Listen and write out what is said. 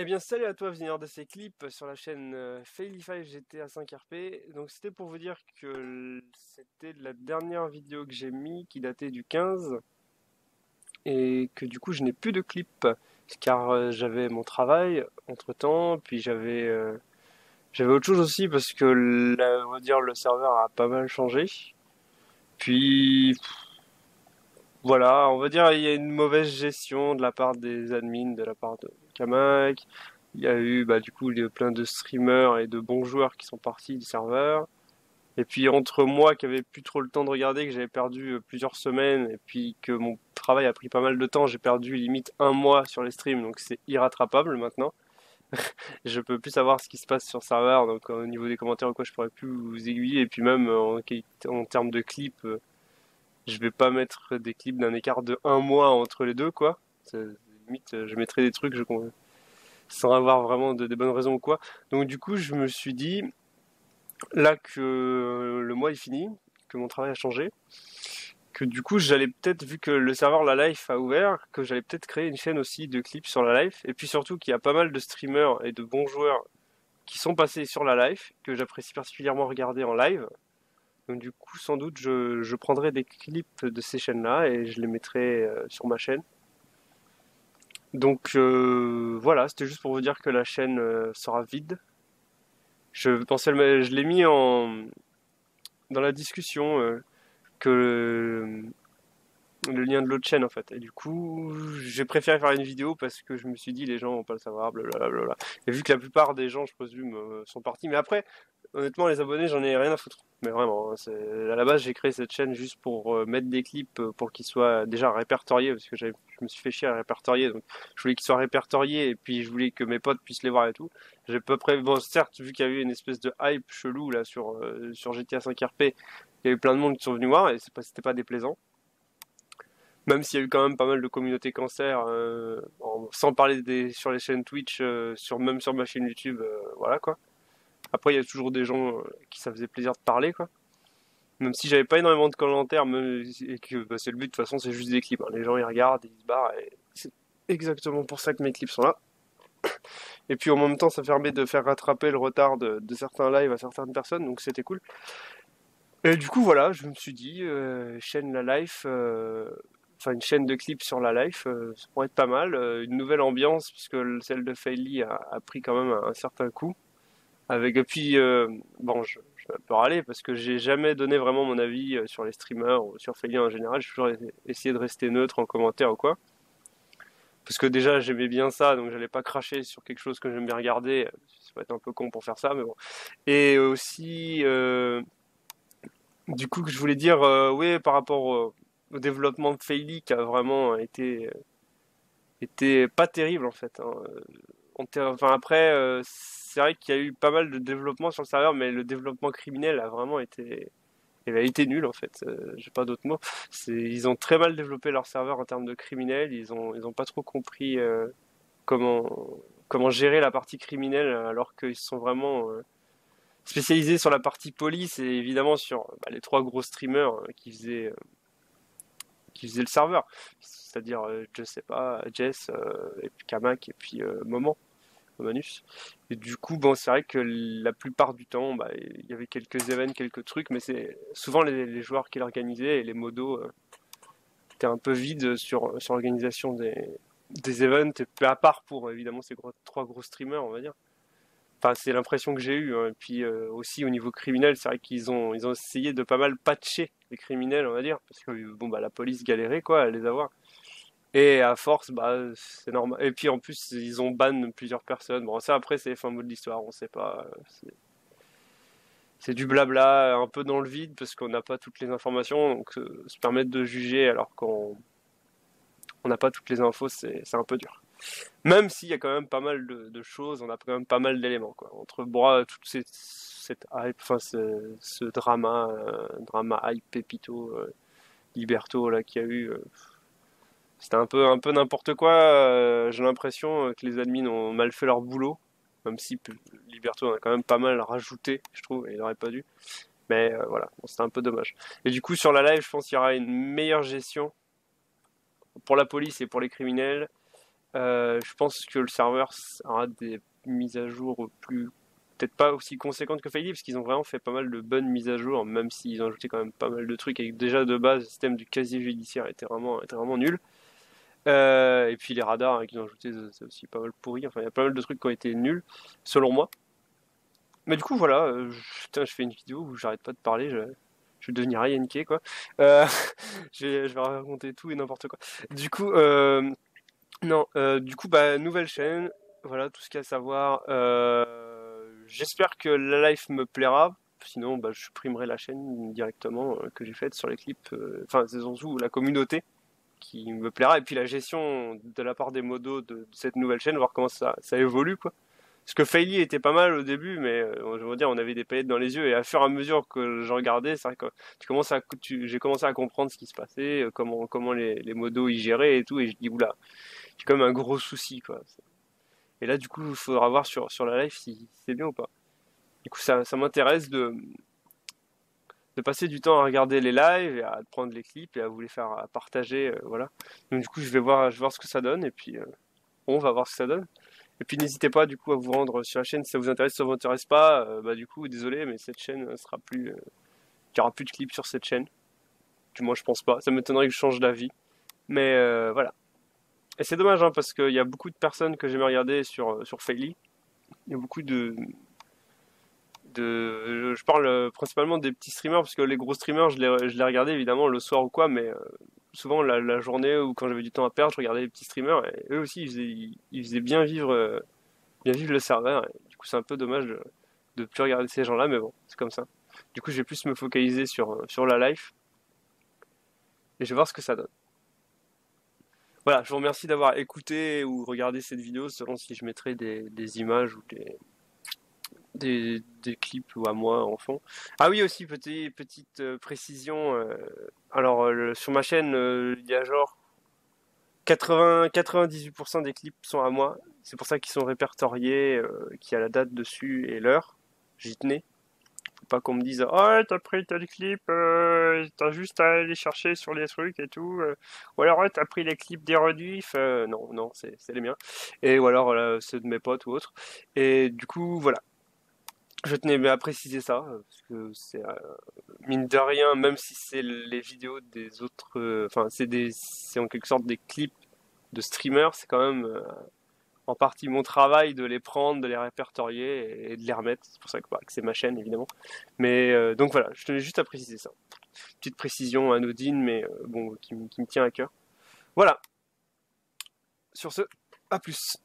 Eh bien, salut à toi, visionneur de ces clips sur la chaîne Failify GTA 5RP. Donc, c'était pour vous dire que c'était la dernière vidéo que j'ai mis qui datait du 15 et que du coup, je n'ai plus de clips car j'avais mon travail entre-temps, puis j'avais autre chose aussi parce que on va dire le serveur a pas mal changé. Puis voilà, on va dire il y a une mauvaise gestion de la part des admins, de la part de Kamak. Il y a eu du coup plein de streamers et de bons joueurs qui sont partis du serveur. Et puis entre moi qui avait plus trop le temps de regarder, que j'avais perdu plusieurs semaines, et puis que mon travail a pris pas mal de temps, j'ai perdu limite un mois sur les streams, donc c'est irrattrapable maintenant. Je peux plus savoir ce qui se passe sur le serveur, donc au niveau des commentaires ou quoi, je pourrais plus vous aiguiller. Et puis même en termes de clips, je vais pas mettre des clips d'un écart de un mois entre les deux, quoi. Limite, je mettrai des trucs sans avoir vraiment des bonnes raisons ou quoi. Donc du coup, je me suis dit, là que le mois est fini, que mon travail a changé, que du coup, j'allais peut-être, vu que le serveur La Life a ouvert, que j'allais peut-être créer une chaîne aussi de clips sur La Life. Et puis surtout qu'il y a pas mal de streamers et de bons joueurs qui sont passés sur La Life, que j'apprécie particulièrement regarder en live. Donc du coup, sans doute, je prendrai des clips de ces chaînes-là et je les mettrai sur ma chaîne. Donc voilà, c'était juste pour vous dire que la chaîne sera vide. Je l'ai mis dans la discussion que le lien de l'autre chaîne en fait. Et du coup, j'ai préféré faire une vidéo parce que je me suis dit les gens vont pas le savoir, blablabla. Et vu que la plupart des gens, je présume, sont partis. Mais après, honnêtement, les abonnés, j'en ai rien à foutre. Mais vraiment, hein, à la base, j'ai créé cette chaîne juste pour mettre des clips pour qu'ils soient déjà répertoriés parce que je me suis fait chier à répertorier. Donc, je voulais qu'ils soient répertoriés et puis je voulais que mes potes puissent les voir et tout. J'ai à peu près, bon, certes, vu qu'il y a eu une espèce de hype chelou là sur GTA 5 RP, il y a eu plein de monde qui sont venus voir et c'était pas déplaisant. Même s'il y a eu quand même pas mal de communautés cancer, sans parler sur les chaînes Twitch, même sur ma chaîne YouTube, voilà quoi. Après, il y a toujours des gens qui ça faisait plaisir de parler quoi. Même si j'avais pas énormément de commentaires, et que c'est le but de toute façon, c'est juste des clips, hein. Les gens ils regardent, ils se barrent, et c'est exactement pour ça que mes clips sont là. Et puis en même temps, ça permet de faire rattraper le retard de certains lives à certaines personnes, donc c'était cool. Et du coup, voilà, je me suis dit, chaîne La Life, enfin une chaîne de clips sur La Life, ça pourrait être pas mal. Une nouvelle ambiance, puisque celle de Faily a pris quand même un certain coup. Et puis, bon, je vais un peu râler, parce que j'ai jamais donné vraiment mon avis sur les streamers ou sur Faily en général. J'ai toujours essayé de rester neutre en commentaire ou quoi. Parce que déjà, j'aimais bien ça, donc j'allais pas cracher sur quelque chose que j'aime bien regarder. Ça va être un peu con pour faire ça, mais bon. Et aussi, du coup, que je voulais dire, oui, par rapport au développement de Faily qui a vraiment été pas terrible en fait, hein. Enfin après, c'est vrai qu'il y a eu pas mal de développement sur le serveur, mais le développement criminel a vraiment été nul en fait. J'ai pas d'autres mots. Ils ont très mal développé leur serveur en termes de criminels. Ils ont pas trop compris comment comment gérer la partie criminelle alors qu'ils sont vraiment spécialisés sur la partie police et évidemment sur les trois gros streamers qui faisaient le serveur, c'est-à-dire je sais pas, Jess et puis Kamak et puis Moment, Manus. Et du coup, bon, c'est vrai que la plupart du temps, il y avait quelques événements, quelques trucs, mais c'est souvent les joueurs qui l'organisaient et les modos étaient un peu vides sur l'organisation des events, et puis à part pour évidemment ces trois gros streamers, on va dire. Enfin, c'est l'impression que j'ai eue, hein. Et puis aussi au niveau criminel, c'est vrai qu'ils ont essayé de pas mal patcher les criminels, on va dire, parce que bon la police galérait quoi à les avoir. Et à force, c'est normal. Et puis en plus, ils ont ban plusieurs personnes. Bon, ça après c'est les fins mots de l'histoire, on sait pas. C'est du blabla, un peu dans le vide parce qu'on n'a pas toutes les informations, donc se permettre de juger alors qu'on n'a pas toutes les infos, c'est un peu dur. Même s'il y a quand même pas mal de choses, on a quand même pas mal d'éléments, quoi. Entre toute cette hype, enfin ce drama hype Pépito, Liberto là qu'il y a eu, c'était un peu n'importe quoi. J'ai l'impression que les admins ont mal fait leur boulot, même si Liberto en a quand même pas mal rajouté, je trouve, et il aurait pas dû. Mais voilà, bon, c'était un peu dommage. Et du coup sur la live, je pense qu'il y aura une meilleure gestion pour la police et pour les criminels. Je pense que le serveur aura des mises à jour plus, peut-être pas aussi conséquentes que Faily, parce qu'ils ont vraiment fait pas mal de bonnes mises à jour, même s'ils ont ajouté quand même pas mal de trucs, et que déjà de base, le système du casier judiciaire était vraiment nul. Et puis les radars hein, qu'ils ont ajouté, c'est aussi pas mal pourri. Enfin, il y a pas mal de trucs qui ont été nuls, selon moi. Mais du coup, voilà, putain, je fais une vidéo où j'arrête pas de parler, je vais devenir INK, quoi. Euh, je vais raconter tout et n'importe quoi. Du coup, non, du coup, bah, nouvelle chaîne, voilà, tout ce qu'il y a à savoir. J'espère que la live me plaira, sinon, bah, je supprimerai la chaîne directement que j'ai faite sur les clips, enfin, c'est surtout la communauté qui me plaira, et puis la gestion de la part des modos de cette nouvelle chaîne, voir comment ça évolue, quoi. Parce que Faily était pas mal au début, mais je veux dire, on avait des paillettes dans les yeux, et à fur et à mesure que je regardais, c'est vrai que j'ai commencé à comprendre ce qui se passait, comment les modos y géraient et tout, et je dis, oula, j'ai quand même un gros souci, quoi. Et là, du coup, il faudra voir sur la live si c'est bien ou pas. Du coup, ça m'intéresse de passer du temps à regarder les lives, et à prendre les clips, et à vous les faire à partager, voilà. Donc du coup, je vais voir ce que ça donne, et puis on va voir ce que ça donne. Et puis n'hésitez pas du coup à vous rendre sur la chaîne si ça vous intéresse, si ça vous intéresse pas, bah du coup désolé mais cette chaîne sera plus, il y aura plus de clips sur cette chaîne. Du moins je pense pas, ça m'étonnerait que je change d'avis. Mais voilà. Et c'est dommage hein, parce qu'il y a beaucoup de personnes que j'aimais regarder sur Faily. Il y a beaucoup je parle principalement des petits streamers parce que les gros streamers je les regardais évidemment le soir ou quoi, mais souvent la journée ou quand j'avais du temps à perdre je regardais les petits streamers et eux aussi ils faisaient bien vivre le serveur. Et du coup, c'est un peu dommage de plus regarder ces gens-là, mais bon, c'est comme ça. Du coup, je vais plus me focaliser sur la life et je vais voir ce que ça donne. Voilà, je vous remercie d'avoir écouté ou regardé cette vidéo, selon si je mettrai des images ou des clips ou à moi en fond. Ah oui, aussi, petite précision. Alors, sur ma chaîne, il y a genre 98% des clips sont à moi. C'est pour ça qu'ils sont répertoriés, qu'il y a la date dessus et l'heure. J'y tenais. Faut pas qu'on me dise oh t'as pris tel clip, t'as juste à aller chercher sur les trucs et tout. Ou alors ouais, t'as pris les clips des rediffs. Non, non, c'est les miens. Et ou alors ceux de mes potes ou autres. Et du coup, voilà. Je tenais à préciser ça, parce que c'est mine de rien, même si c'est les vidéos des autres, enfin c'est en quelque sorte des clips de streamers, c'est quand même en partie mon travail de les prendre, de les répertorier et de les remettre. C'est pour ça que, bah, que c'est ma chaîne évidemment. Mais donc voilà, je tenais juste à préciser ça. Petite précision anodine, mais bon, qui me tient à cœur. Voilà. Sur ce, à plus.